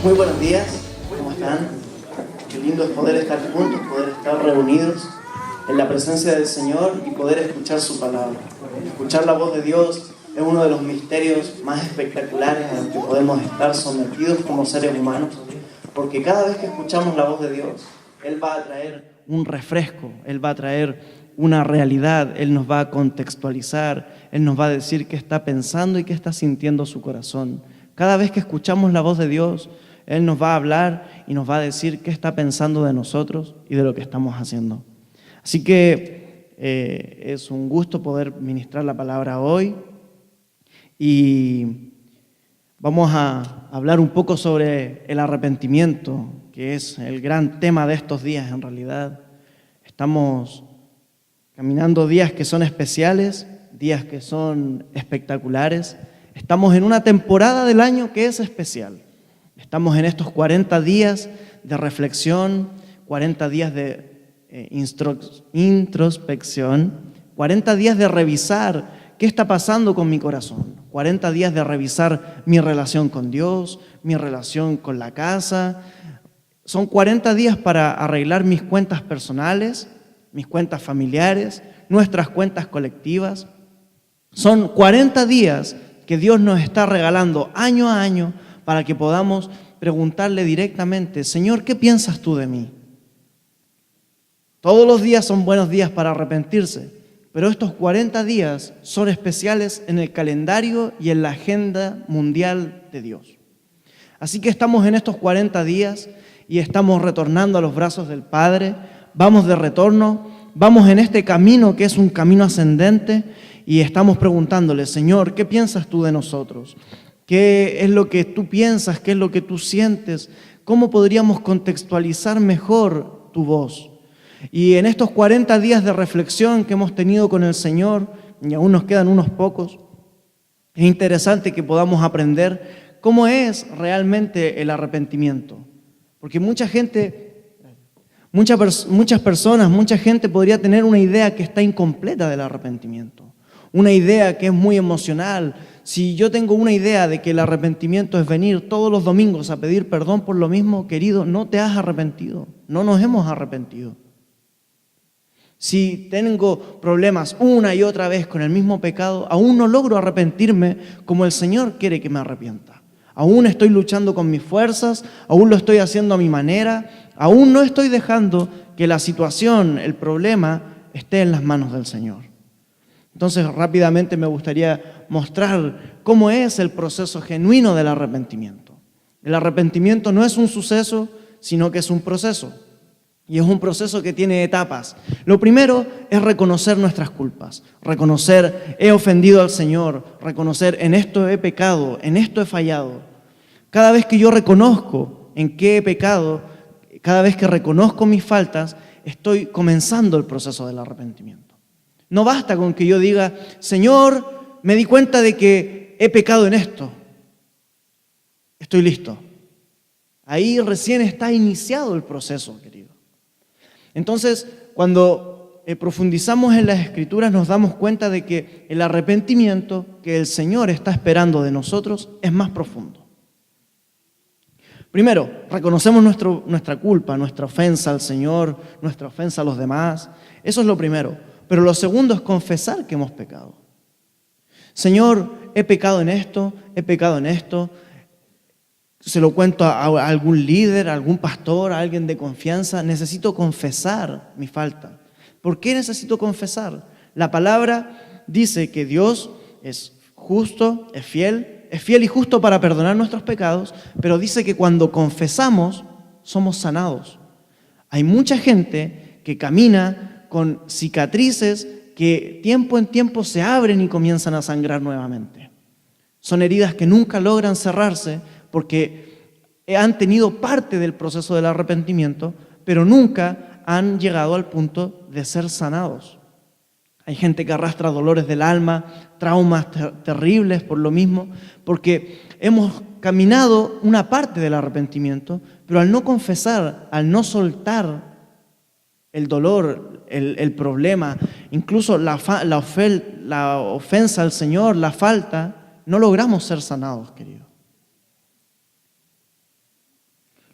Muy buenos días, ¿cómo están? Qué lindo es poder estar juntos, poder estar reunidos en la presencia del Señor y poder escuchar su palabra. Escuchar la voz de Dios es uno de los misterios más espectaculares a los que podemos estar sometidos como seres humanos, porque cada vez que escuchamos la voz de Dios, Él va a traer un refresco, Él va a traer una realidad, Él nos va a contextualizar, Él nos va a decir qué está pensando y qué está sintiendo su corazón. Cada vez que escuchamos la voz de Dios, Él nos va a hablar y nos va a decir qué está pensando de nosotros y de lo que estamos haciendo. Así que es un gusto poder ministrar la palabra hoy y vamos a hablar un poco sobre el arrepentimiento, que es el gran tema de estos días en realidad. Estamos caminando días que son especiales, días que son espectaculares. Estamos en una temporada del año que es especial. Estamos en estos 40 días de reflexión, 40 días de introspección, 40 días de revisar qué está pasando con mi corazón, 40 días de revisar mi relación con Dios, mi relación con la casa. Son 40 días para arreglar mis cuentas personales, mis cuentas familiares, nuestras cuentas colectivas. Son 40 días que Dios nos está regalando año a año para que podamos preguntarle directamente: Señor, ¿qué piensas tú de mí? Todos los días son buenos días para arrepentirse, pero estos 40 días son especiales en el calendario y en la agenda mundial de Dios. Así que estamos en estos 40 días y estamos retornando a los brazos del Padre. Vamos de retorno, vamos en este camino que es un camino ascendente y estamos preguntándole: Señor, ¿qué piensas tú de nosotros? ¿Qué es lo que tú piensas? ¿Qué es lo que tú sientes? ¿Cómo podríamos contextualizar mejor tu voz? Y en estos 40 días de reflexión que hemos tenido con el Señor, y aún nos quedan unos pocos, es interesante que podamos aprender cómo es realmente el arrepentimiento. Porque muchas personas, mucha gente podría tener una idea que está incompleta del arrepentimiento. Una idea que es muy emocional. Si yo tengo una idea de que el arrepentimiento es venir todos los domingos a pedir perdón por lo mismo, querido, no te has arrepentido, no nos hemos arrepentido. Si tengo problemas una y otra vez con el mismo pecado, aún no logro arrepentirme como el Señor quiere que me arrepienta. Aún estoy luchando con mis fuerzas, aún lo estoy haciendo a mi manera, aún no estoy dejando que la situación, el problema, esté en las manos del Señor. Entonces, rápidamente me gustaría mostrar cómo es el proceso genuino del arrepentimiento. El arrepentimiento no es un suceso, sino que es un proceso. Y es un proceso que tiene etapas. Lo primero es reconocer nuestras culpas, reconocer: he ofendido al Señor, reconocer: en esto he pecado, en esto he fallado. Cada vez que yo reconozco en qué he pecado, cada vez que reconozco mis faltas, estoy comenzando el proceso del arrepentimiento. No basta con que yo diga: Señor, me di cuenta de que he pecado en esto, estoy listo. Ahí recién está iniciado el proceso, querido. Entonces, cuando profundizamos en las Escrituras, nos damos cuenta de que el arrepentimiento que el Señor está esperando de nosotros es más profundo. Primero, reconocemos nuestra culpa, nuestra ofensa al Señor, nuestra ofensa a los demás. Eso es lo primero. Pero lo segundo es confesar que hemos pecado. Señor, he pecado en esto, he pecado en esto. Se lo cuento a algún líder, a algún pastor, a alguien de confianza. Necesito confesar mi falta. ¿Por qué necesito confesar? La palabra dice que Dios es justo, es fiel y justo para perdonar nuestros pecados, pero dice que cuando confesamos, somos sanados. Hay mucha gente que camina con cicatrices que tiempo en tiempo se abren y comienzan a sangrar nuevamente. Son heridas que nunca logran cerrarse, porque han tenido parte del proceso del arrepentimiento, pero nunca han llegado al punto de ser sanados. Hay gente que arrastra dolores del alma, traumas terribles por lo mismo, porque hemos caminado una parte del arrepentimiento, pero al no confesar, al no soltar el dolor, el problema, incluso la ofensa al Señor, la falta, no logramos ser sanados, querido.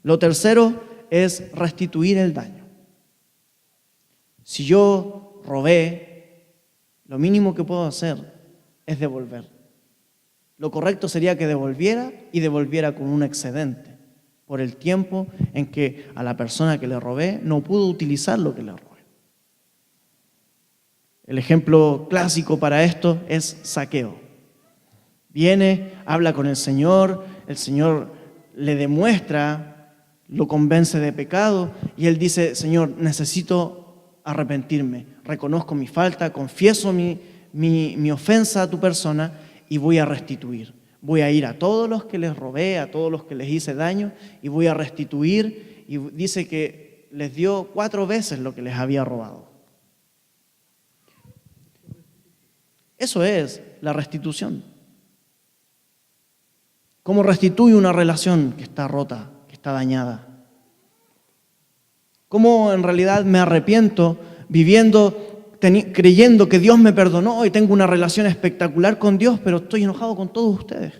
Lo tercero es restituir el daño. Si yo robé, lo mínimo que puedo hacer es devolver. Lo correcto sería que devolviera y devolviera con un excedente por el tiempo en que a la persona que le robé no pudo utilizar lo que le robé. El ejemplo clásico para esto es Zaqueo. Viene, habla con el Señor le demuestra, lo convence de pecado y él dice: Señor, necesito arrepentirme, reconozco mi falta, confieso mi ofensa a tu persona y voy a restituir. Voy a ir a todos los que les robé, a todos los que les hice daño y voy a restituir. Y dice que les dio 4 veces lo que les había robado. Eso es la restitución. ¿Cómo restituye una relación que está rota, que está dañada? ¿Cómo en realidad me arrepiento creyendo que Dios me perdonó y tengo una relación espectacular con Dios, pero estoy enojado con todos ustedes?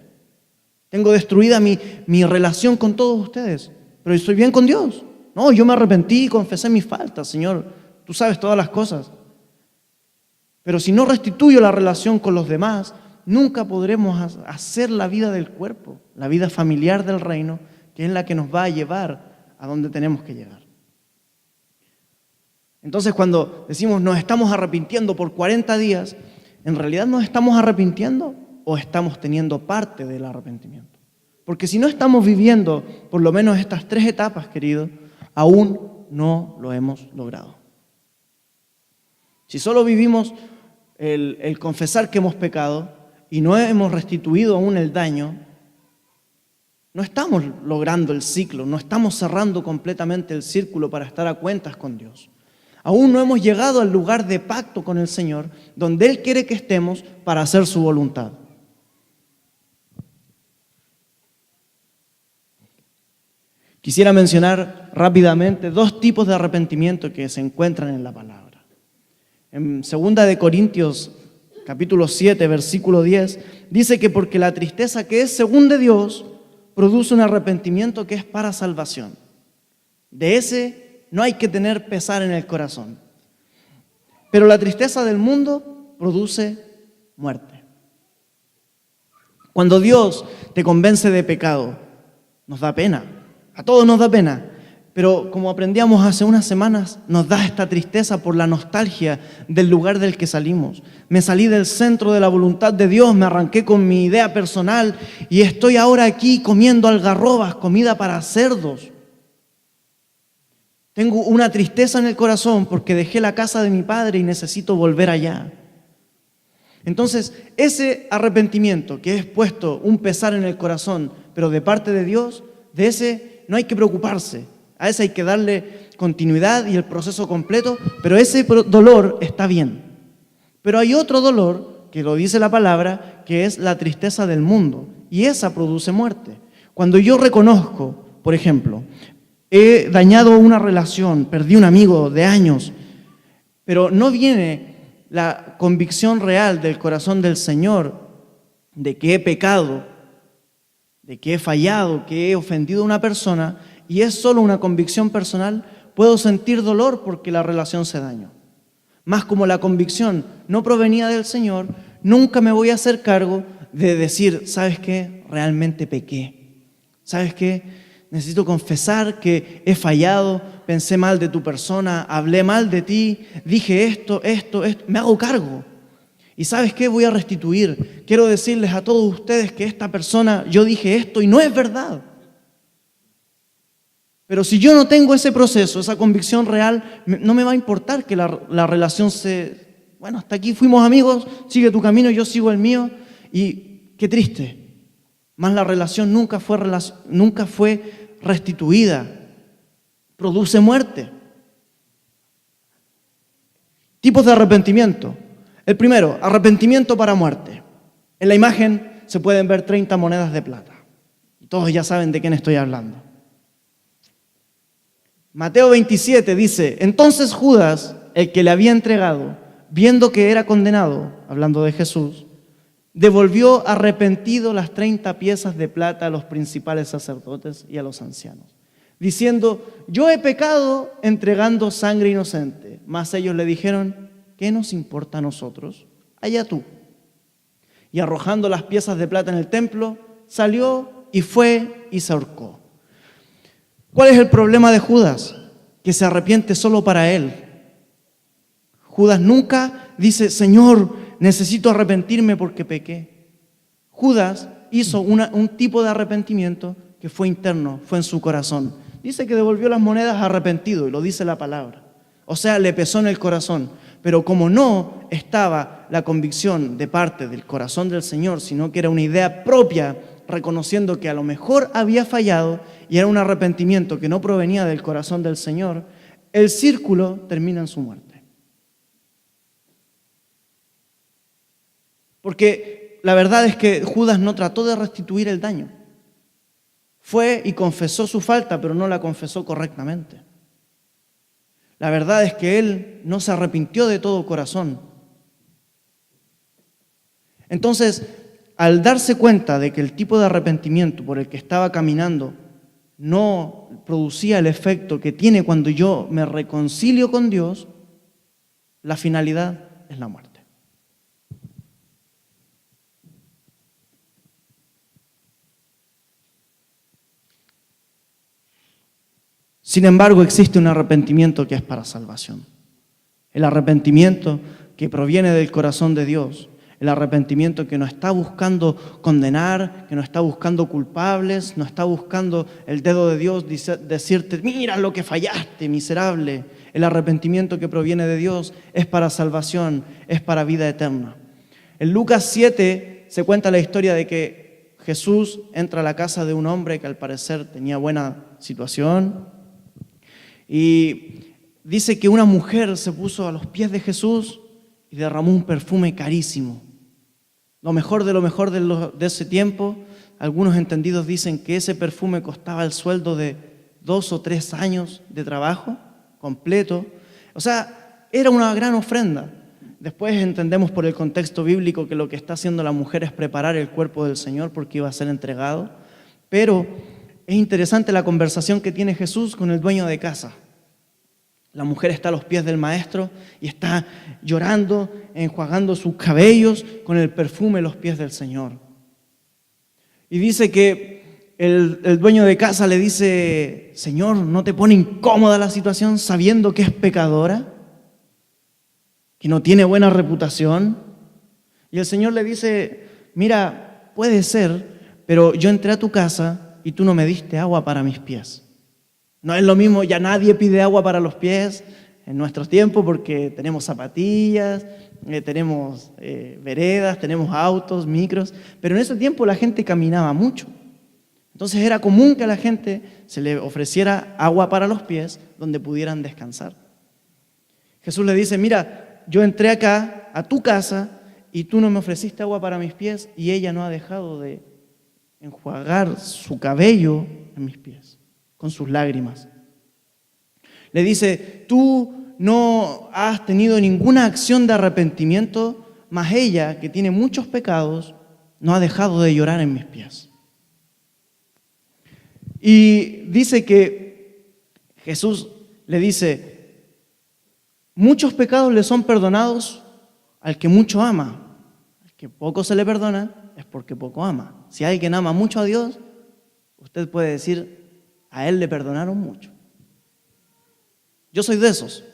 Tengo destruida mi relación con todos ustedes, pero estoy bien con Dios. No, yo me arrepentí y confesé mis faltas, Señor. Tú sabes todas las cosas. Pero si no restituyo la relación con los demás, nunca podremos hacer la vida del cuerpo, la vida familiar del reino, que es la que nos va a llevar a donde tenemos que llegar. Entonces, cuando decimos nos estamos arrepintiendo por 40 días, ¿en realidad nos estamos arrepintiendo o estamos teniendo parte del arrepentimiento? Porque si no estamos viviendo por lo menos estas 3 etapas, queridos, aún no lo hemos logrado. Si solo vivimos el confesar que hemos pecado y no hemos restituido aún el daño, no estamos logrando el ciclo, no estamos cerrando completamente el círculo para estar a cuentas con Dios. Aún no hemos llegado al lugar de pacto con el Señor, donde Él quiere que estemos para hacer su voluntad. Quisiera mencionar rápidamente 2 tipos de arrepentimiento que se encuentran en la palabra. En 2 de Corintios, capítulo 7, versículo 10, dice que porque la tristeza que es según de Dios produce un arrepentimiento que es para salvación. De ese no hay que tener pesar en el corazón. Pero la tristeza del mundo produce muerte. Cuando Dios te convence de pecado, nos da pena. A todos nos da pena. Pero como aprendíamos hace unas semanas, nos da esta tristeza por la nostalgia del lugar del que salimos. Me salí del centro de la voluntad de Dios, me arranqué con mi idea personal y estoy ahora aquí comiendo algarrobas, comida para cerdos. Tengo una tristeza en el corazón porque dejé la casa de mi padre y necesito volver allá. Entonces, ese arrepentimiento que es puesto un pesar en el corazón, pero de parte de Dios, de ese no hay que preocuparse. A ese hay que darle continuidad y el proceso completo, pero ese dolor está bien. Pero hay otro dolor, que lo dice la palabra, que es la tristeza del mundo, y esa produce muerte. Cuando yo reconozco, por ejemplo, he dañado una relación, perdí un amigo de años, pero no viene la convicción real del corazón del Señor de que he pecado, de que he fallado, que he ofendido a una persona, y es solo una convicción personal, puedo sentir dolor porque la relación se dañó. Más como la convicción no provenía del Señor, nunca me voy a hacer cargo de decir, ¿sabes qué? Realmente pequé. ¿Sabes qué? Necesito confesar que he fallado, pensé mal de tu persona, hablé mal de ti, dije esto, me hago cargo. Y ¿sabes qué? Voy a restituir. Quiero decirles a todos ustedes que esta persona, yo dije esto y no es verdad. Pero si yo no tengo ese proceso, esa convicción real, no me va a importar que la relación bueno, hasta aquí fuimos amigos, sigue tu camino, yo sigo el mío, y qué triste. Más la relación nunca fue restituida, produce muerte. Tipos de arrepentimiento. El primero, arrepentimiento para muerte. En la imagen se pueden ver 30 monedas de plata. Todos ya saben de quién estoy hablando. Mateo 27 dice, entonces Judas, el que le había entregado, viendo que era condenado, hablando de Jesús, devolvió arrepentido las 30 piezas de plata a los principales sacerdotes y a los ancianos. diciendo: yo he pecado entregando sangre inocente. Mas ellos le dijeron: ¿qué nos importa a nosotros? Allá tú. Y arrojando las piezas de plata en el templo, salió y fue y se ahorcó. ¿Cuál es el problema de Judas? Que se arrepiente solo para él. Judas nunca dice: Señor, necesito arrepentirme porque pequé. Judas hizo un tipo de arrepentimiento que fue interno, fue en su corazón. Dice que devolvió las monedas arrepentido, y lo dice la palabra. O sea, le pesó en el corazón. Pero como no estaba la convicción de parte del corazón del Señor, sino que era una idea propia, reconociendo que a lo mejor había fallado y era un arrepentimiento que no provenía del corazón del Señor, el círculo termina en su muerte. Porque la verdad es que Judas no trató de restituir el daño. Fue y confesó su falta, pero no la confesó correctamente. La verdad es que él no se arrepintió de todo corazón. Entonces, al darse cuenta de que el tipo de arrepentimiento por el que estaba caminando no producía el efecto que tiene cuando yo me reconcilio con Dios, la finalidad es la muerte. Sin embargo, existe un arrepentimiento que es para salvación. El arrepentimiento que proviene del corazón de Dios. El arrepentimiento que no está buscando condenar, que no está buscando culpables, no está buscando el dedo de Dios decirte: mira lo que fallaste, miserable. El arrepentimiento que proviene de Dios es para salvación, es para vida eterna. En Lucas 7 se cuenta la historia de que Jesús entra a la casa de un hombre que al parecer tenía buena situación. Y dice que una mujer se puso a los pies de Jesús y derramó un perfume carísimo. Lo mejor de ese tiempo. Algunos entendidos dicen que ese perfume costaba el sueldo de 2 o 3 años de trabajo completo. O sea, era una gran ofrenda. Después entendemos por el contexto bíblico que lo que está haciendo la mujer es preparar el cuerpo del Señor porque iba a ser entregado. Pero es interesante la conversación que tiene Jesús con el dueño de casa. La mujer está a los pies del maestro y está llorando, enjuagando sus cabellos con el perfume en los pies del Señor. Y dice que el dueño de casa le dice: Señor, ¿no te pone incómoda la situación sabiendo que es pecadora? ¿Que no tiene buena reputación? Y el Señor le dice: mira, puede ser, pero yo entré a tu casa y tú no me diste agua para mis pies. No es lo mismo, ya nadie pide agua para los pies en nuestros tiempos porque tenemos zapatillas, tenemos veredas, tenemos autos, micros, pero en ese tiempo la gente caminaba mucho. Entonces era común que a la gente se le ofreciera agua para los pies donde pudieran descansar. Jesús le dice: mira, yo entré acá a tu casa y tú no me ofreciste agua para mis pies, y ella no ha dejado de enjuagar su cabello en mis pies con sus lágrimas. Le dice: tú no has tenido ninguna acción de arrepentimiento, mas ella, que tiene muchos pecados, no ha dejado de llorar en mis pies. Y dice que Jesús le dice: muchos pecados le son perdonados al que mucho ama. Al que poco se le perdona es porque poco ama. Si alguien ama mucho a Dios, usted puede decir: a él le perdonaron mucho. Yo soy de esos.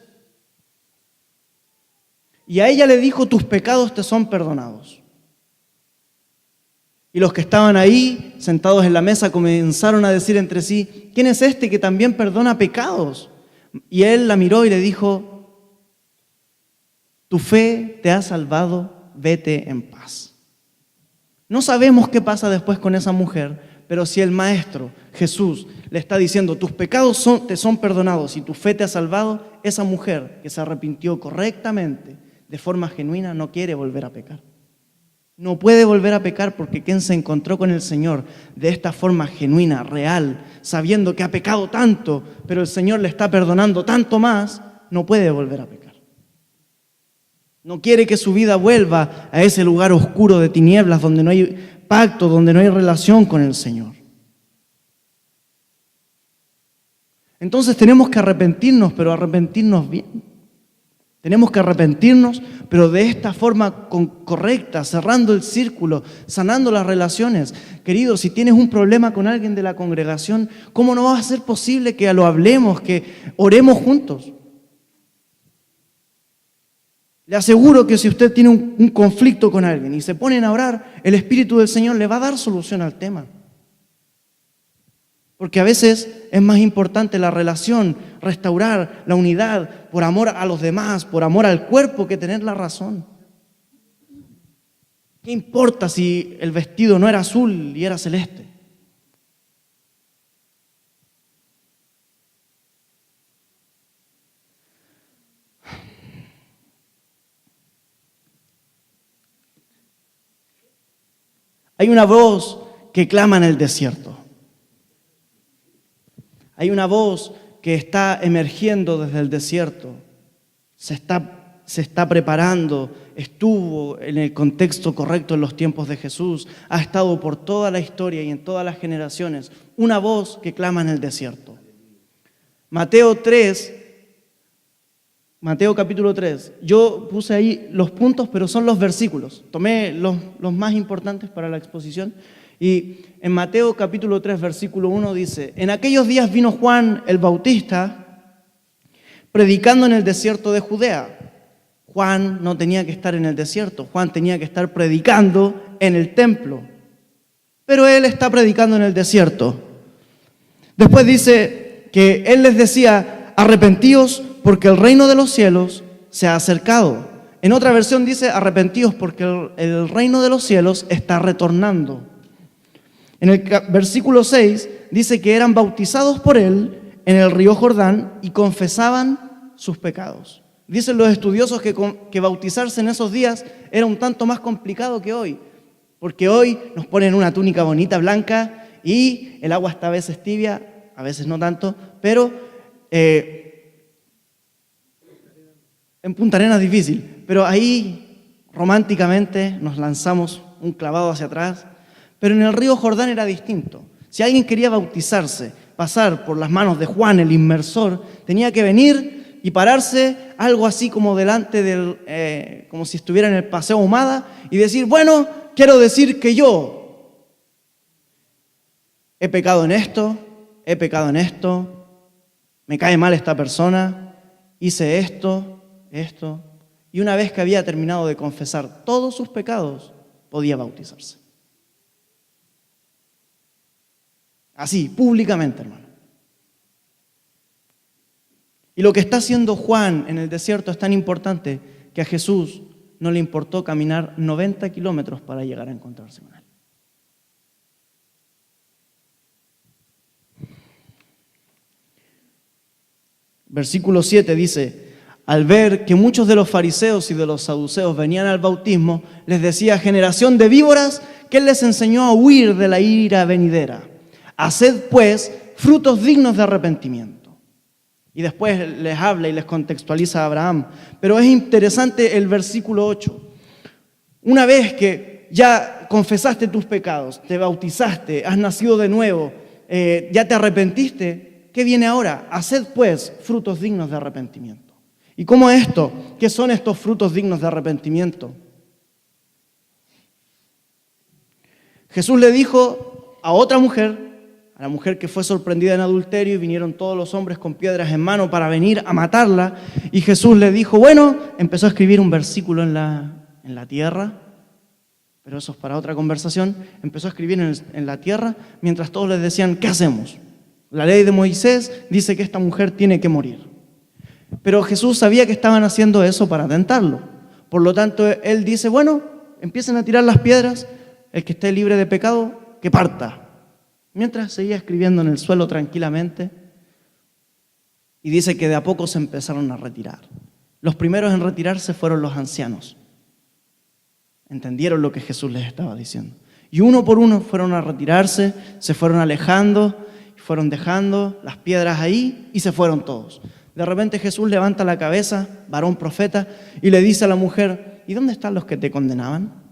Y a ella le dijo: tus pecados te son perdonados. Y los que estaban ahí, sentados en la mesa, comenzaron a decir entre sí: ¿quién es este que también perdona pecados? Y él la miró y le dijo: tu fe te ha salvado, vete en paz. No sabemos qué pasa después con esa mujer, pero si el Maestro, Jesús, le está diciendo: tus pecados te son perdonados y tu fe te ha salvado, esa mujer que se arrepintió correctamente, de forma genuina, no quiere volver a pecar. No puede volver a pecar porque quien se encontró con el Señor de esta forma genuina, real, sabiendo que ha pecado tanto, pero el Señor le está perdonando tanto más, no puede volver a pecar. No quiere que su vida vuelva a ese lugar oscuro de tinieblas donde no hay pacto, donde no hay relación con el Señor. Entonces tenemos que arrepentirnos, pero arrepentirnos bien. Tenemos que arrepentirnos, pero de esta forma correcta, cerrando el círculo, sanando las relaciones. Querido, si tienes un problema con alguien de la congregación, ¿cómo no va a ser posible que lo hablemos, que oremos juntos? Le aseguro que si usted tiene un conflicto con alguien y se ponen a orar, el Espíritu del Señor le va a dar solución al tema. Porque a veces es más importante la relación, restaurar la unidad por amor a los demás, por amor al cuerpo, que tener la razón. ¿Qué importa si el vestido no era azul y era celeste? Hay una voz que clama en el desierto. Hay una voz que está emergiendo desde el desierto, se está preparando, estuvo en el contexto correcto en los tiempos de Jesús, ha estado por toda la historia y en todas las generaciones, una voz que clama en el desierto. Mateo capítulo 3, yo puse ahí los puntos, pero son los versículos, tomé los más importantes para la exposición. Y en Mateo capítulo 3, versículo 1 dice: en aquellos días vino Juan el Bautista predicando en el desierto de Judea. Juan no tenía que estar en el desierto, Juan tenía que estar predicando en el templo. Pero él está predicando en el desierto. Después dice que él les decía: arrepentíos porque el reino de los cielos se ha acercado. En otra versión dice: arrepentíos porque el reino de los cielos está retornando. En el versículo 6 dice que eran bautizados por él en el río Jordán y confesaban sus pecados. Dicen los estudiosos que bautizarse en esos días era un tanto más complicado que hoy, porque hoy nos ponen una túnica bonita blanca y el agua está a veces tibia, a veces no tanto, pero en Punta Arenas es difícil, pero ahí románticamente nos lanzamos un clavado hacia atrás. Pero en el río Jordán era distinto. Si alguien quería bautizarse, pasar por las manos de Juan el inmersor, tenía que venir y pararse algo así como delante como si estuviera en el Paseo Ahumada y decir: bueno, quiero decir que yo he pecado en esto, me cae mal esta persona, hice esto. Y una vez que había terminado de confesar todos sus pecados, podía bautizarse. Así, públicamente, hermano. Y lo que está haciendo Juan en el desierto es tan importante que a Jesús no le importó caminar 90 kilómetros para llegar a encontrarse con él. Versículo 7 dice: al ver que muchos de los fariseos y de los saduceos venían al bautismo, les decía: generación de víboras, que él les enseñó a huir de la ira venidera. Haced pues frutos dignos de arrepentimiento. Y después les habla y les contextualiza a Abraham. Pero es interesante el versículo 8. Una vez que ya confesaste tus pecados, te bautizaste, has nacido de nuevo, ya te arrepentiste, ¿qué viene ahora? Haced pues frutos dignos de arrepentimiento. ¿Y cómo es esto? ¿Qué son estos frutos dignos de arrepentimiento? Jesús le dijo a otra mujer, a la mujer que fue sorprendida en adulterio, y vinieron todos los hombres con piedras en mano para venir a matarla, y Jesús le dijo, bueno, empezó a escribir un versículo en la tierra, pero eso es para otra conversación. Empezó a escribir en la tierra mientras todos les decían: ¿qué hacemos? La ley de Moisés dice que esta mujer tiene que morir. Pero Jesús sabía que estaban haciendo eso para tentarlo. Por lo tanto, él dice, bueno, empiecen a tirar las piedras, el que esté libre de pecado, que parta. Mientras seguía escribiendo en el suelo tranquilamente, y dice que de a poco se empezaron a retirar. Los primeros en retirarse fueron los ancianos. Entendieron lo que Jesús les estaba diciendo. Y uno por uno fueron a retirarse, se fueron alejando, fueron dejando las piedras ahí y se fueron todos. De repente Jesús levanta la cabeza, varón profeta, y le dice a la mujer, ¿y dónde están los que te condenaban?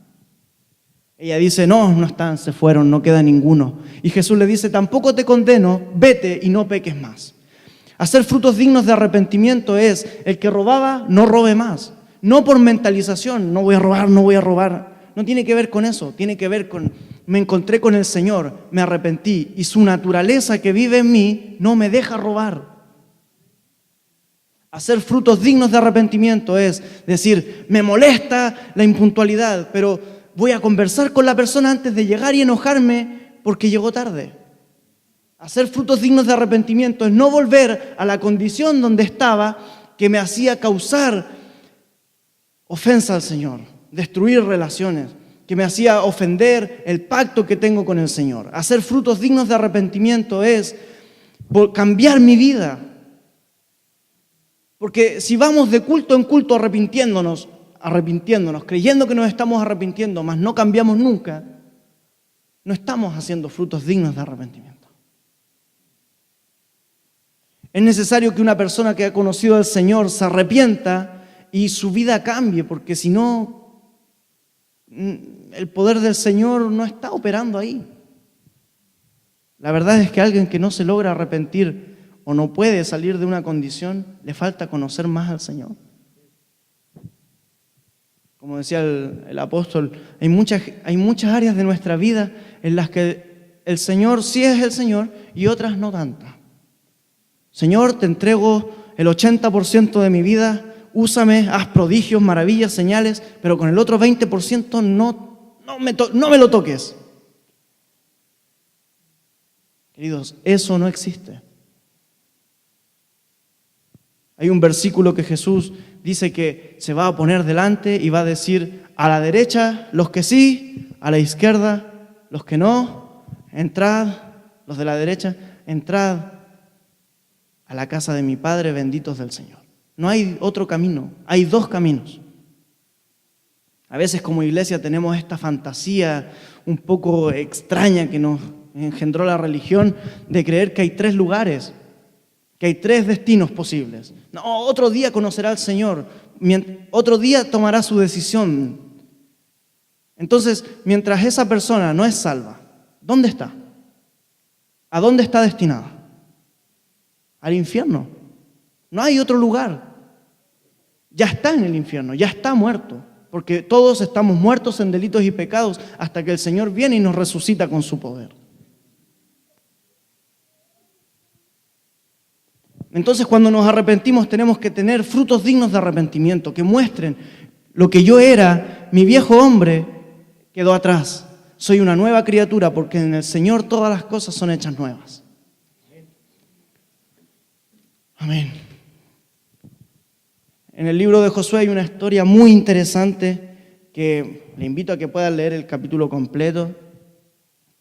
Ella dice, no están, se fueron, no queda ninguno. Y Jesús le dice, tampoco te condeno, vete y no peques más. Hacer frutos dignos de arrepentimiento es: el que robaba, no robe más. No por mentalización, no voy a robar, no voy a robar. No tiene que ver con eso, tiene que ver con: me encontré con el Señor, me arrepentí y su naturaleza que vive en mí no me deja robar. Hacer frutos dignos de arrepentimiento es decir: me molesta la impuntualidad, pero voy a conversar con la persona antes de llegar y enojarme porque llegó tarde. Hacer frutos dignos de arrepentimiento es no volver a la condición donde estaba, que me hacía causar ofensa al Señor, destruir relaciones, que me hacía ofender el pacto que tengo con el Señor. Hacer frutos dignos de arrepentimiento es cambiar mi vida. Porque si vamos de culto en culto arrepintiéndonos, creyendo que nos estamos arrepintiendo, mas no cambiamos nunca, no estamos haciendo frutos dignos de arrepentimiento. Es necesario que una persona que ha conocido al Señor se arrepienta y su vida cambie, porque si no, el poder del Señor no está operando ahí. La verdad es que alguien que no se logra arrepentir o no puede salir de una condición, le falta conocer más al Señor. Como decía el apóstol, hay muchas áreas de nuestra vida en las que el Señor sí es el Señor y otras no tantas. Señor, te entrego el 80% de mi vida, úsame, haz prodigios, maravillas, señales, pero con el otro 20% no me lo toques. Queridos, eso no existe. Hay un versículo que Jesús dice que se va a poner delante y va a decir: a la derecha los que sí, a la izquierda los que no, entrad, los de la derecha, entrad a la casa de mi Padre, benditos del Señor. No hay otro camino, hay dos caminos. A veces como iglesia tenemos esta fantasía un poco extraña que nos engendró la religión de creer que hay tres lugares, que hay tres destinos posibles. No, otro día conocerá al Señor, otro día tomará su decisión. Entonces, mientras esa persona no es salva, ¿dónde está? ¿A dónde está destinada? Al infierno. No hay otro lugar. Ya está en el infierno, ya está muerto, porque todos estamos muertos en delitos y pecados hasta que el Señor viene y nos resucita con su poder. Entonces, cuando nos arrepentimos, tenemos que tener frutos dignos de arrepentimiento, que muestren lo que yo era, mi viejo hombre quedó atrás. Soy una nueva criatura, porque en el Señor todas las cosas son hechas nuevas. Amén. En el libro de Josué hay una historia muy interesante que le invito a que puedan leer el capítulo completo.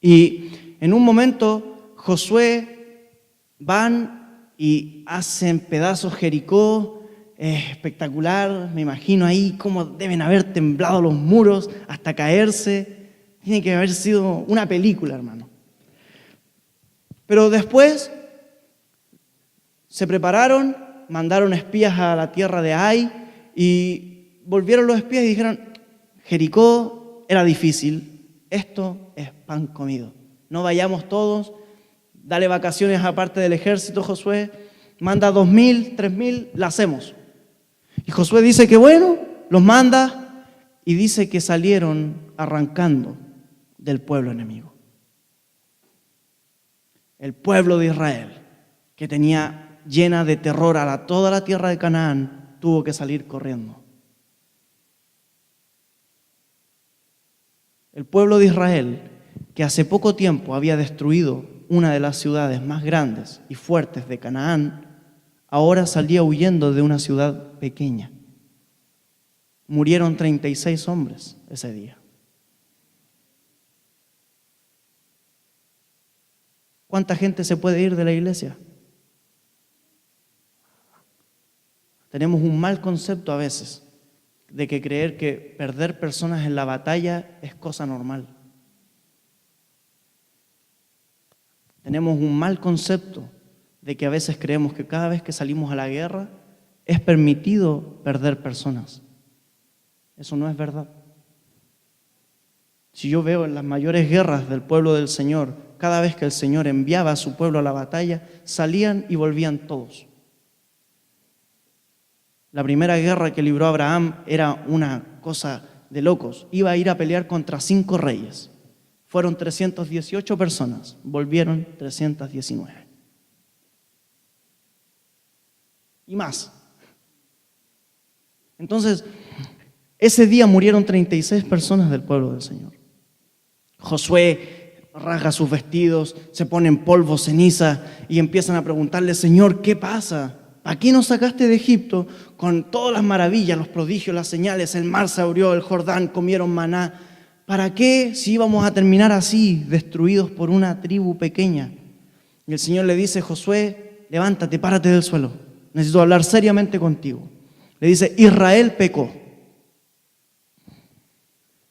Y en un momento Josué van y hacen pedazos Jericó, espectacular, me imagino ahí cómo deben haber temblado los muros hasta caerse. Tiene que haber sido una película, hermano. Pero después se prepararon, mandaron espías a la tierra de Ai y volvieron los espías y dijeron: Jericó era difícil, esto es pan comido. No vayamos todos, dale vacaciones aparte del ejército, Josué, manda 2,000, 3,000, la hacemos. Y Josué dice que bueno, los manda y dice que salieron arrancando del pueblo enemigo. El pueblo de Israel, que tenía llena de terror a toda la tierra de Canaán, tuvo que salir corriendo. El pueblo de Israel, que hace poco tiempo había destruido una de las ciudades más grandes y fuertes de Canaán, ahora salía huyendo de una ciudad pequeña. Murieron 36 hombres ese día. ¿Cuánta gente se puede ir de la iglesia? Tenemos un mal concepto a veces de que creer que perder personas en la batalla es cosa normal. Tenemos un mal concepto de que a veces creemos que cada vez que salimos a la guerra es permitido perder personas. Eso no es verdad. Si yo veo en las mayores guerras del pueblo del Señor cada vez que el Señor enviaba a su pueblo a la batalla, salían y volvían todos. La primera guerra que libró Abraham era una cosa de locos. Iba a ir a pelear contra 5 reyes. Fueron 318 personas, volvieron 319. Y más. Entonces, ese día murieron 36 personas del pueblo del Señor. Josué rasga sus vestidos, se pone en polvo, ceniza y empiezan a preguntarle: Señor, ¿qué pasa? ¿A qué nos sacaste de Egipto con todas las maravillas, los prodigios, las señales? El mar se abrió, el Jordán, comieron maná. ¿Para qué si íbamos a terminar así, destruidos por una tribu pequeña? Y el Señor le dice: Josué, levántate, párate del suelo. Necesito hablar seriamente contigo. Le dice: Israel pecó.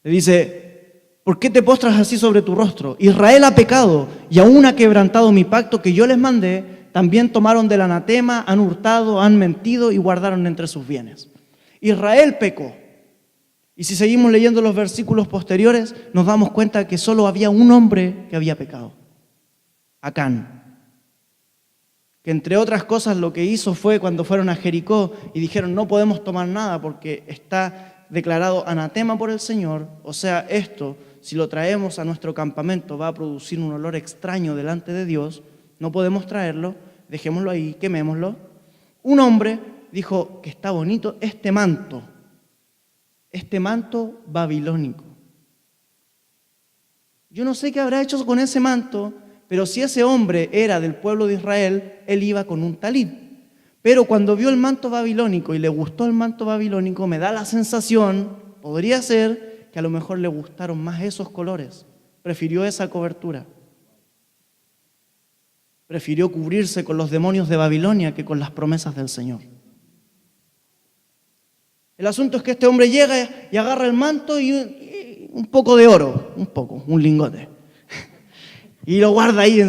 Le dice: ¿por qué te postras así sobre tu rostro? Israel ha pecado y aún ha quebrantado mi pacto que yo les mandé. También tomaron del anatema, han hurtado, han mentido y guardaron entre sus bienes. Israel pecó. Y si seguimos leyendo los versículos posteriores, nos damos cuenta que solo había un hombre que había pecado: Acán. Que entre otras cosas lo que hizo fue cuando fueron a Jericó y dijeron: no podemos tomar nada porque está declarado anatema por el Señor. O sea, esto, si lo traemos a nuestro campamento, va a producir un olor extraño delante de Dios. No podemos traerlo, dejémoslo ahí, quemémoslo. Un hombre dijo que está bonito este manto babilónico. Yo no sé qué habrá hecho con ese manto, pero si ese hombre era del pueblo de Israel, él iba con un talid. Pero cuando vio el manto babilónico y le gustó el manto babilónico, me da la sensación, podría ser, que a lo mejor le gustaron más esos colores. Prefirió esa cobertura. Prefirió cubrirse con los demonios de Babilonia que con las promesas del Señor. El asunto es que este hombre llega y agarra el manto y un poco de oro, un lingote. Y lo guarda ahí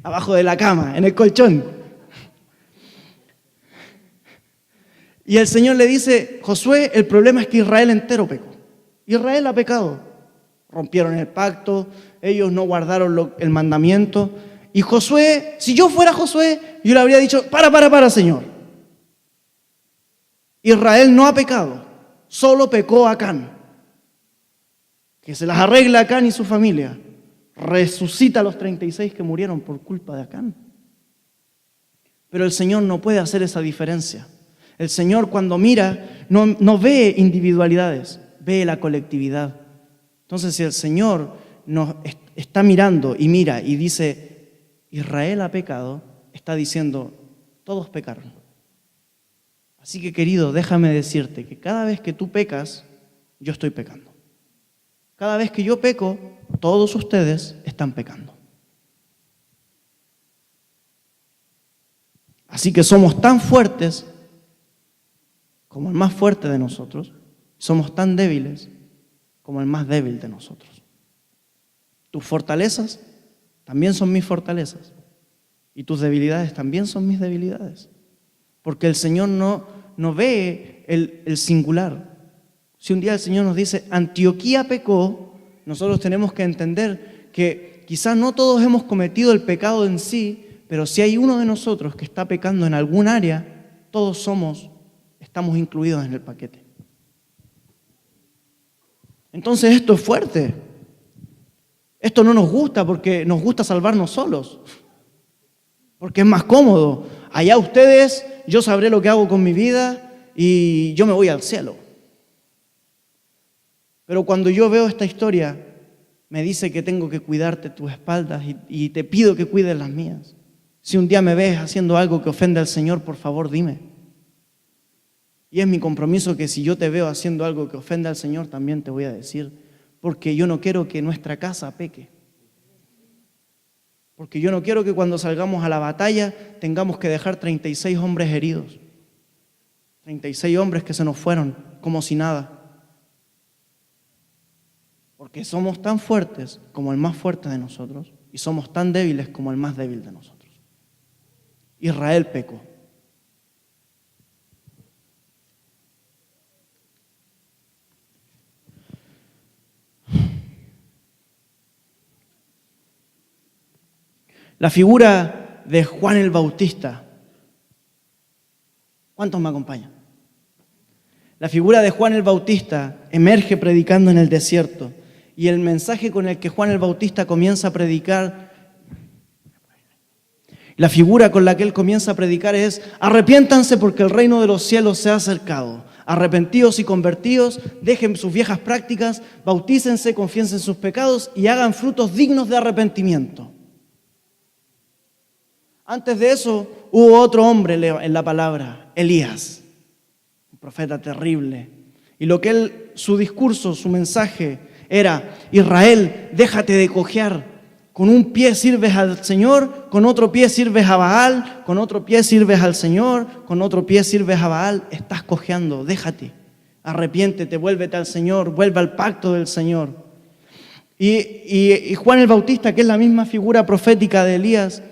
abajo de la cama, en el colchón. Y el Señor le dice: Josué, el problema es que Israel entero pecó. Israel ha pecado. Rompieron el pacto, ellos no guardaron el mandamiento. Y Josué, si yo fuera Josué, yo le habría dicho: para, Señor. Israel no ha pecado, solo pecó Acán. Que se las arregle Acán y su familia. Resucita a los 36 que murieron por culpa de Acán. Pero el Señor no puede hacer esa diferencia. El Señor, cuando mira, no ve individualidades, ve la colectividad. Entonces, si el Señor nos está mirando y mira y dice: Israel ha pecado, está diciendo: todos pecaron. Así que, querido, déjame decirte que cada vez que tú pecas, yo estoy pecando. Cada vez que yo peco, todos ustedes están pecando. Así que somos tan fuertes como el más fuerte de nosotros, somos tan débiles como el más débil de nosotros. Tus fortalezas también son mis fortalezas y tus debilidades también son mis debilidades, porque el Señor no ve el singular. Si un día el Señor nos dice: Antioquía pecó, nosotros tenemos que entender que quizás no todos hemos cometido el pecado en sí, pero si hay uno de nosotros que está pecando en algún área, todos estamos incluidos en el paquete. Entonces esto es fuerte. Esto no nos gusta porque nos gusta salvarnos solos, porque es más cómodo. Allá ustedes, yo sabré lo que hago con mi vida y yo me voy al cielo. Pero cuando yo veo esta historia, me dice que tengo que cuidarte tus espaldas y te pido que cuides las mías. Si un día me ves haciendo algo que ofende al Señor, por favor dime. Y es mi compromiso que si yo te veo haciendo algo que ofende al Señor, también te voy a decir, porque yo no quiero que nuestra casa peque. Porque yo no quiero que cuando salgamos a la batalla tengamos que dejar 36 hombres heridos. 36 hombres que se nos fueron como si nada. Porque somos tan fuertes como el más fuerte de nosotros y somos tan débiles como el más débil de nosotros. Israel pecó. La figura de Juan el Bautista. ¿Cuántos me acompañan? La figura de Juan el Bautista emerge predicando en el desierto, y el mensaje con el que Juan el Bautista comienza a predicar, la figura con la que él comienza a predicar es: arrepiéntanse porque el reino de los cielos se ha acercado. Arrepentidos y convertidos, dejen sus viejas prácticas, bautícense, confiesen sus pecados y hagan frutos dignos de arrepentimiento. Antes de eso hubo otro hombre en la palabra, Elías, un profeta terrible. Y su discurso, su mensaje era: Israel, déjate de cojear. Con un pie sirves al Señor, con otro pie sirves a Baal, con otro pie sirves al Señor, con otro pie sirves a Baal. Estás cojeando, déjate, arrepiéntete, vuélvete al Señor, vuelve al pacto del Señor. Y Juan el Bautista, que es la misma figura profética de Elías,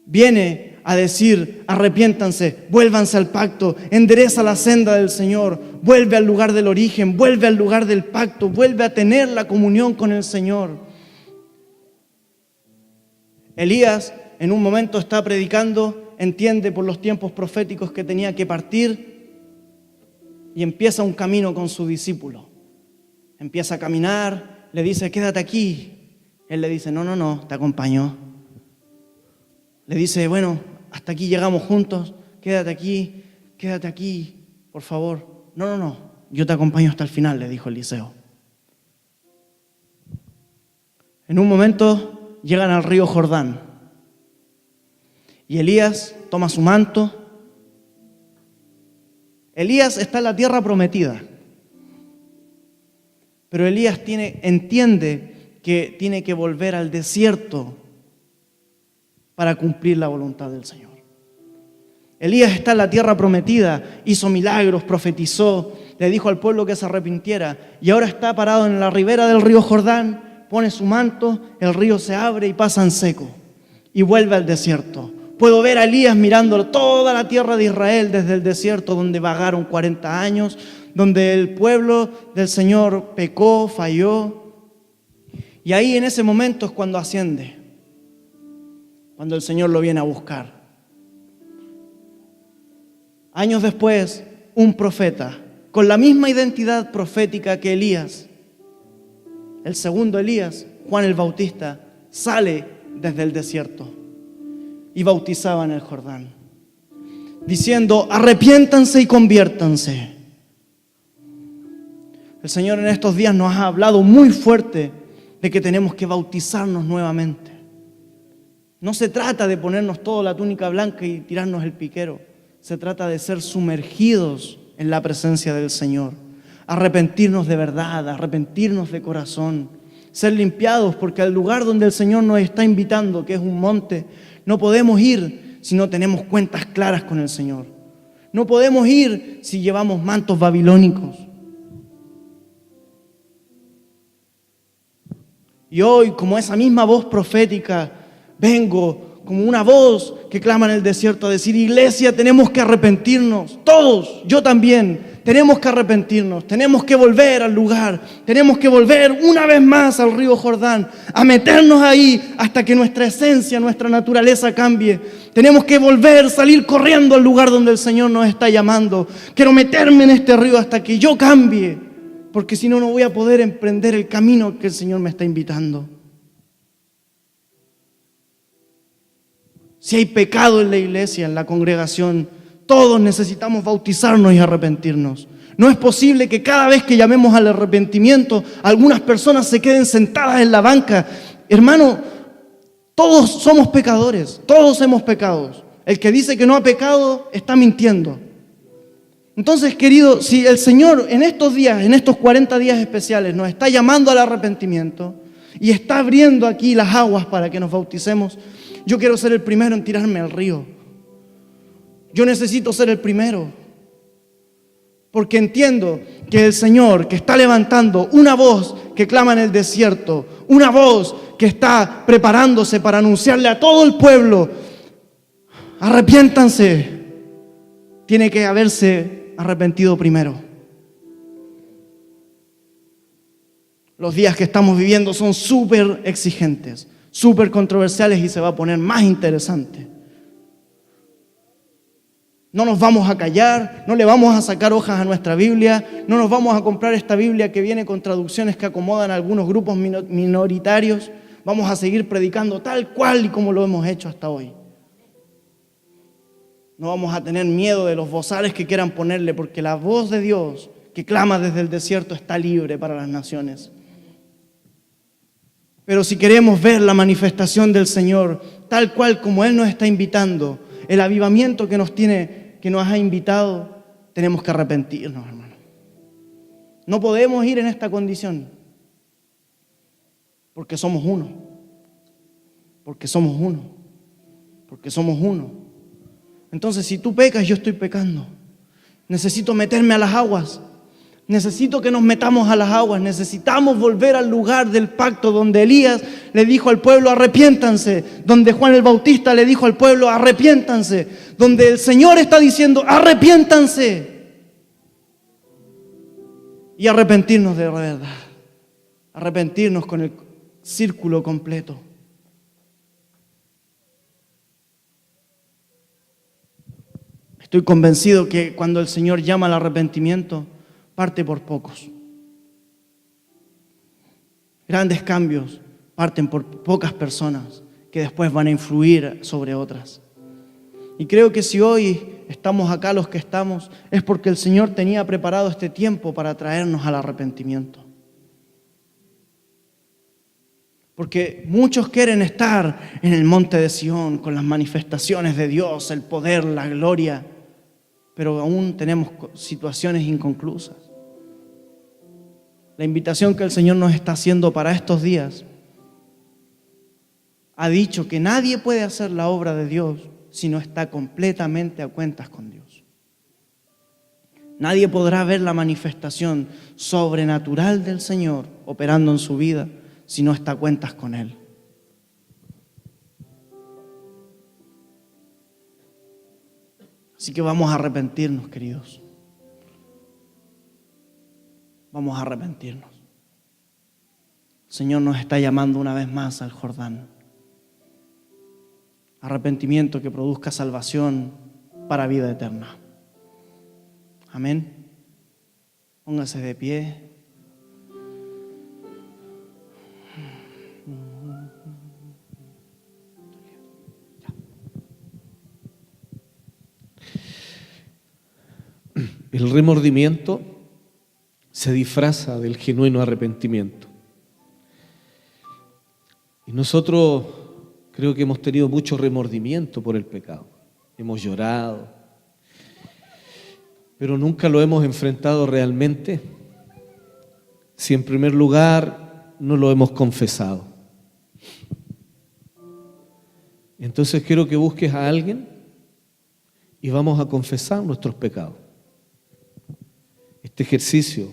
viene a decir: arrepiéntanse, vuélvanse al pacto, endereza la senda del Señor, vuelve al lugar del origen, vuelve al lugar del pacto, vuelve a tener la comunión con el Señor. Elías en un momento está predicando, entiende por los tiempos proféticos que tenía que partir y empieza un camino con su discípulo. Empieza a caminar, le dice: quédate aquí. Él le dice: no, te acompaño. Le dice: bueno, hasta aquí llegamos juntos, quédate aquí, por favor. No, yo te acompaño hasta el final, le dijo Eliseo. En un momento llegan al río Jordán y Elías toma su manto. Elías está en la tierra prometida, pero Elías entiende que tiene que volver al desierto para cumplir la voluntad del Señor. Elías está en la tierra prometida, hizo milagros, profetizó, le dijo al pueblo que se arrepintiera, y ahora está parado en la ribera del río Jordán, pone su manto, el río se abre y pasa en seco, y vuelve al desierto. Puedo ver a Elías mirando toda la tierra de Israel desde el desierto donde vagaron 40 años, donde el pueblo del Señor pecó, falló, y ahí en ese momento es cuando asciende, cuando el Señor lo viene a buscar. Años después, un profeta, con la misma identidad profética que Elías, el segundo Elías, Juan el Bautista, sale desde el desierto y bautizaba en el Jordán, diciendo: arrepiéntanse y conviértanse. El Señor en estos días nos ha hablado muy fuerte de que tenemos que bautizarnos nuevamente. No se trata de ponernos toda la túnica blanca y tirarnos el piquero. Se trata de ser sumergidos en la presencia del Señor. Arrepentirnos de verdad, arrepentirnos de corazón. Ser limpiados, porque al lugar donde el Señor nos está invitando, que es un monte, no podemos ir si no tenemos cuentas claras con el Señor. No podemos ir si llevamos mantos babilónicos. Y hoy, como esa misma voz profética, vengo como una voz que clama en el desierto a decir: iglesia, tenemos que arrepentirnos, todos, yo también, tenemos que arrepentirnos, tenemos que volver al lugar, tenemos que volver una vez más al río Jordán, a meternos ahí hasta que nuestra esencia, nuestra naturaleza cambie. Tenemos que volver, salir corriendo al lugar donde el Señor nos está llamando. Quiero meterme en este río hasta que yo cambie, porque si no, no voy a poder emprender el camino que el Señor me está invitando. Si hay pecado en la iglesia, en la congregación, todos necesitamos bautizarnos y arrepentirnos. No es posible que cada vez que llamemos al arrepentimiento, algunas personas se queden sentadas en la banca. Hermano, todos somos pecadores, todos hemos pecado. El que dice que no ha pecado está mintiendo. Entonces, querido, si el Señor en estos días, en estos 40 días especiales, nos está llamando al arrepentimiento y está abriendo aquí las aguas para que nos bauticemos, yo quiero ser el primero en tirarme al río. Yo necesito ser el primero. Porque entiendo que el Señor, que está levantando una voz que clama en el desierto, una voz que está preparándose para anunciarle a todo el pueblo: arrepiéntanse, tiene que haberse arrepentido primero. Los días que estamos viviendo son súper exigentes, súper controversiales y se va a poner más interesante. No nos vamos a callar, no le vamos a sacar hojas a nuestra Biblia, no nos vamos a comprar esta Biblia que viene con traducciones que acomodan a algunos grupos minoritarios. Vamos a seguir predicando tal cual y como lo hemos hecho hasta hoy. No vamos a tener miedo de los bozales que quieran ponerle, porque la voz de Dios que clama desde el desierto está libre para las naciones. Pero si queremos ver la manifestación del Señor tal cual como Él nos está invitando, el avivamiento que nos ha invitado, tenemos que arrepentirnos, hermano. No podemos ir en esta condición, porque somos uno, porque somos uno, porque somos uno. Entonces, si tú pecas, yo estoy pecando. Necesito meterme a las aguas. Necesito que nos metamos a las aguas. Necesitamos volver al lugar del pacto donde Elías le dijo al pueblo, arrepiéntanse. Donde Juan el Bautista le dijo al pueblo, arrepiéntanse. Donde el Señor está diciendo, arrepiéntanse. Y arrepentirnos de verdad. Arrepentirnos con el círculo completo. Estoy convencido que cuando el Señor llama al arrepentimiento, parte por pocos. Grandes cambios parten por pocas personas que después van a influir sobre otras. Y creo que si hoy estamos acá los que estamos, es porque el Señor tenía preparado este tiempo para traernos al arrepentimiento. Porque muchos quieren estar en el monte de Sión con las manifestaciones de Dios, el poder, la gloria, pero aún tenemos situaciones inconclusas. La invitación que el Señor nos está haciendo para estos días, ha dicho que nadie puede hacer la obra de Dios si no está completamente a cuentas con Dios. Nadie podrá ver la manifestación sobrenatural del Señor operando en su vida si no está a cuentas con Él. Así que vamos a arrepentirnos, queridos. Vamos a arrepentirnos. El Señor nos está llamando una vez más al Jordán. Arrepentimiento que produzca salvación para vida eterna. Amén. Póngase de pie. El remordimiento se disfraza del genuino arrepentimiento. Y nosotros creo que hemos tenido mucho remordimiento por el pecado. Hemos llorado, pero nunca lo hemos enfrentado realmente si en primer lugar no lo hemos confesado. Entonces quiero que busques a alguien y vamos a confesar nuestros pecados. Este ejercicio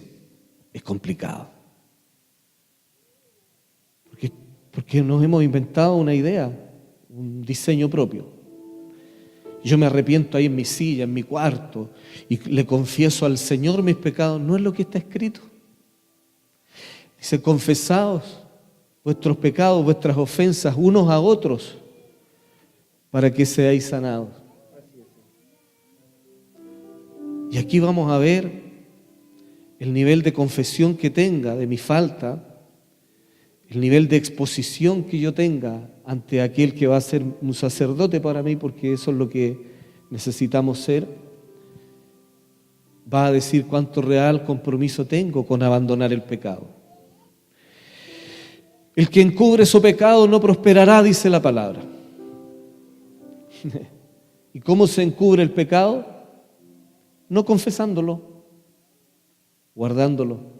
es complicado. Porque nos hemos inventado una idea, un diseño propio. Yo me arrepiento ahí en mi silla, en mi cuarto, y le confieso al Señor mis pecados. No es lo que está escrito. Dice, confesaos vuestros pecados, vuestras ofensas unos a otros, para que seáis sanados. Y aquí vamos a ver el nivel de confesión que tenga de mi falta, el nivel de exposición que yo tenga ante aquel que va a ser un sacerdote para mí, porque eso es lo que necesitamos ser, va a decir cuánto real compromiso tengo con abandonar el pecado. El que encubre su pecado no prosperará, dice la palabra. ¿Y cómo se encubre el pecado? No confesándolo, guardándolo.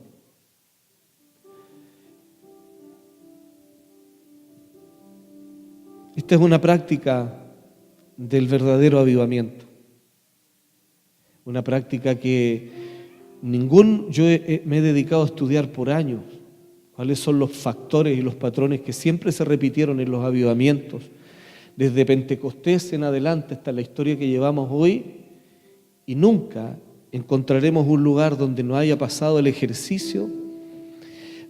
Esta es una práctica del verdadero avivamiento. Una práctica que me he dedicado a estudiar por años. ¿Cuáles son los factores y los patrones que siempre se repitieron en los avivamientos? Desde Pentecostés en adelante hasta la historia que llevamos hoy, y nunca encontraremos un lugar donde no haya pasado el ejercicio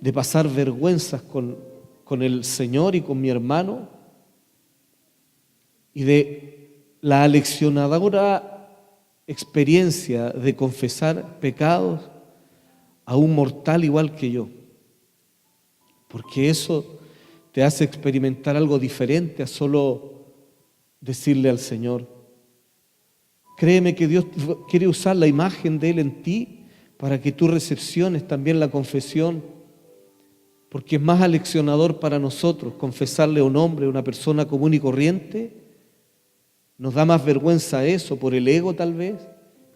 de pasar vergüenzas con con el Señor y con mi hermano, y de la aleccionadora experiencia de confesar pecados a un mortal igual que yo, porque eso te hace experimentar algo diferente a solo decirle al Señor. Créeme que Dios quiere usar la imagen de Él en ti para que tú recepciones también la confesión, porque es más aleccionador para nosotros confesarle a un hombre, a una persona común y corriente. Nos da más vergüenza eso, por el ego tal vez,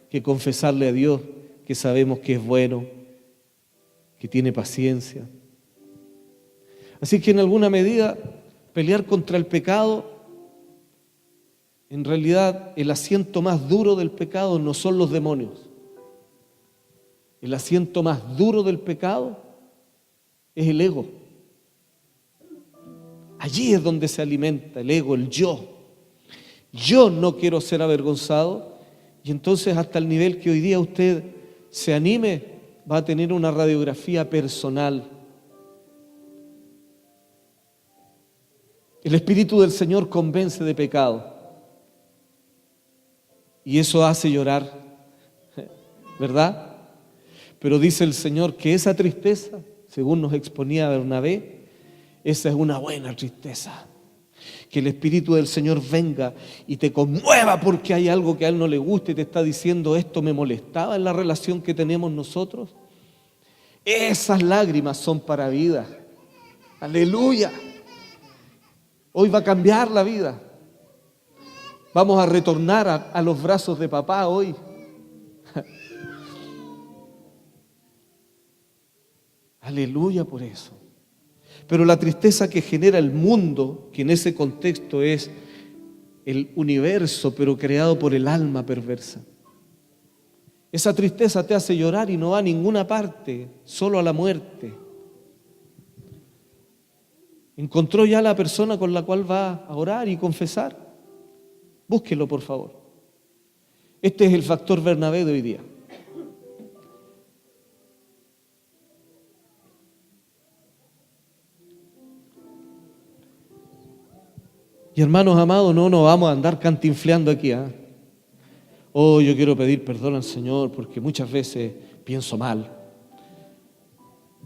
que confesarle a Dios, que sabemos que es bueno, que tiene paciencia. Así que en alguna medida, pelear contra el pecado, en realidad el asiento más duro del pecado no son los demonios. El asiento más duro del pecado es el ego. Allí es donde se alimenta el ego, el yo. Yo no quiero ser avergonzado, y entonces hasta el nivel que hoy día usted se anime, va a tener una radiografía personal. El Espíritu del Señor convence de pecado, y eso hace llorar, ¿verdad? Pero dice el Señor que esa tristeza, según nos exponía Bernabé, esa es una buena tristeza. Que el Espíritu del Señor venga y te conmueva porque hay algo que a Él no le gusta y te está diciendo: esto me molestaba en la relación que tenemos nosotros. Esas lágrimas son para vida. Aleluya. Hoy va a cambiar la vida. Vamos a retornar a los brazos de papá hoy. Aleluya por eso. Pero la tristeza que genera el mundo, que en ese contexto es el universo, pero creado por el alma perversa. Esa tristeza te hace llorar y no va a ninguna parte, solo a la muerte. ¿Encontró ya la persona con la cual va a orar y confesar? Búsquelo, por favor. Este es el factor Bernabé de hoy día. Y hermanos amados, no nos vamos a andar cantinfleando aquí. Oh, yo quiero pedir perdón al Señor porque muchas veces pienso mal.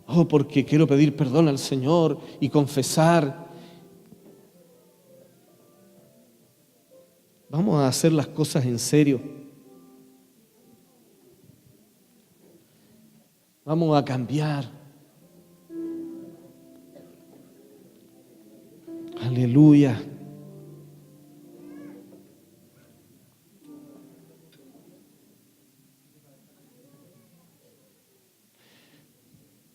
Oh, porque quiero pedir perdón al Señor y confesar. Vamos a hacer las cosas en serio. Vamos a cambiar. Aleluya.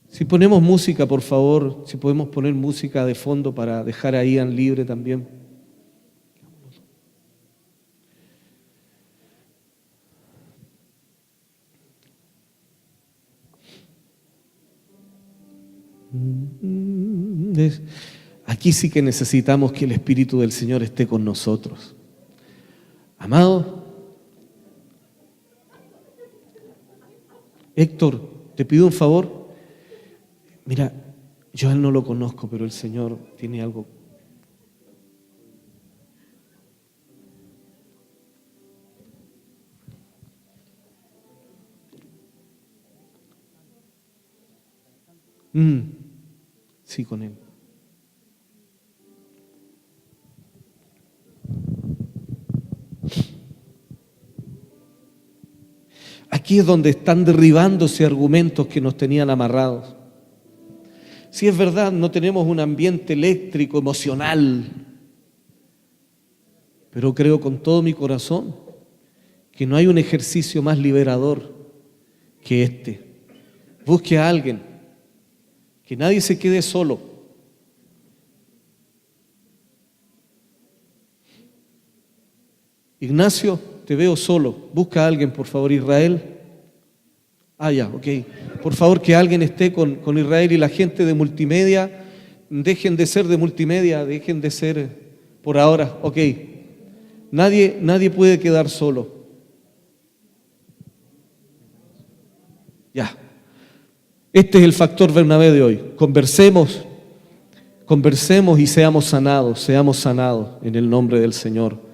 Si ponemos música, por favor, si podemos poner música de fondo para dejar a Ian libre también. Aquí sí que necesitamos que el Espíritu del Señor esté con nosotros. Amado, Héctor, te pido un favor. Mira, yo a él no lo conozco, pero el Señor tiene algo. Sí, con él. Aquí es donde están derribándose argumentos que nos tenían amarrados. Si es verdad, no tenemos un ambiente eléctrico, emocional, pero creo con todo mi corazón que no hay un ejercicio más liberador que este. Busque a alguien, que nadie se quede solo. Ignacio, te veo solo. Busca a alguien, por favor. Israel. Ya, ok. Por favor, que alguien esté con Israel y la gente de multimedia. Dejen de ser de multimedia, dejen de ser por ahora. Ok. Nadie puede quedar solo. Ya. Este es el factor Bernabé de hoy. Conversemos, conversemos y seamos sanados en el nombre del Señor.